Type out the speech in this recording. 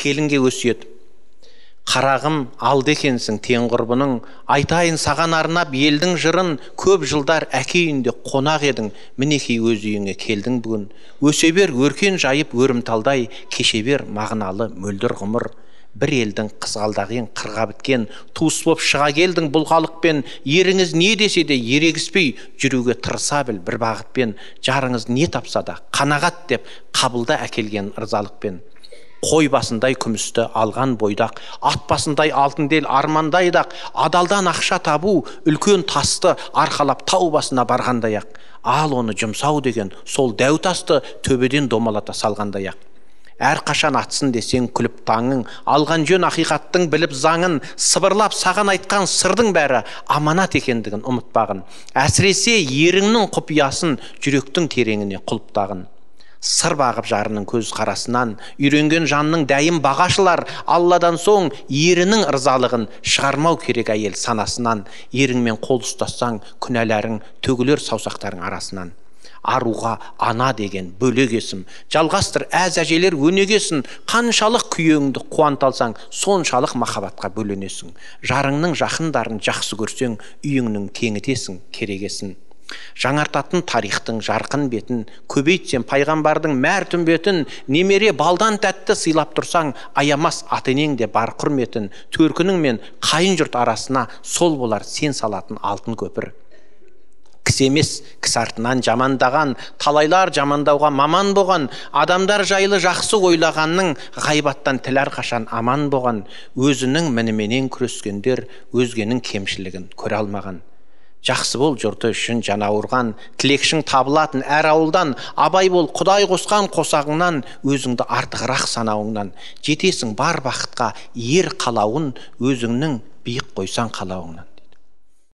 келінге өсиет: қарағым, алды екенсің тең құрбының, айтайын саған арнап елдің жырын, көп жылдар әке үйінде қонақ едің, мінекей өз үйіңе келдің бүгін. Өсе бер өркен жайып өрімталдай, кеше бер мағыналы мөлдір ғұмыр. Бір елдің қызғалдағын қырға біткен, туыс боп шыға келдің бұл халықпен. Еріңіз не десе де ерегіспей, жүруге тырыса біл бір бағытпен. Жарыңыз не тапса да қанағат деп қабылда әкелген ырзалықпен. Қой басындай күмісті алған бойдақ, ат басындай алтын-дел армандайдақ, адалдан ақша табу үлкен тасты арқалап тау басына барғандай-ақ. Ал оны жұмсау деген сол дәу тасты төбеден домалата салғандай-ақ. Әрқашан атсын десең күліп таңың, алған жөн ақиқаттың біліп заңын, сыбырлап саған айтқан сырдың бәрі аманат екендігін ұмытпағын. Әсіресе еріңнің құпиясын жүректің тереңіне құлыптағын. Сыр бағып жарының көз қарасынан, үйренген жанның дәйім бағашылар, Алладан соң ерінің ырзалығын шығармау керек әйел санасынан. Еріңмен қол ұстассаң, күнәләрің төгілер саусақтарың арасынан. Аруға ана деген бөлек есім, жалғастыр әз әжелер өнегесін. Қаншалық күйеңді қуанталсаң, соншалық махаббатқа бөленесің. Жарыңның жақындарын жақсы көрсең, үйіңнің кеңітесің керегесін. Жаңартатын тарихтың жарқын бетін, көбейтсен пайғамбардың мәр түнбетін. Немере балдан тәтті сыйлап тұрсаң, аямас ата-енең де бар құрметін. Төркінің мен қайын жұрт арасына сол болар сен салатын алтын көпір. Кісі емес, кісі артынан жамандаған, талайлар жамандауға маман болған, адамдар жайлы жақсы ойлағанның ғайбаттан тіл әрқашан аман болған. Өзінің мініменен күрескендер өзгенің кемшілігін көре алмаған. Жақсы бол жұрты үшін жана ауырған, тілекшің табылатын әр ауылдан. Абай бол Құдай қосқан қосағыңнан, өзіңді артығырақ санауыңнан. Жетесің бар бақытқа ер қалауын, өзіңнің биік қойсан қалауыңнан.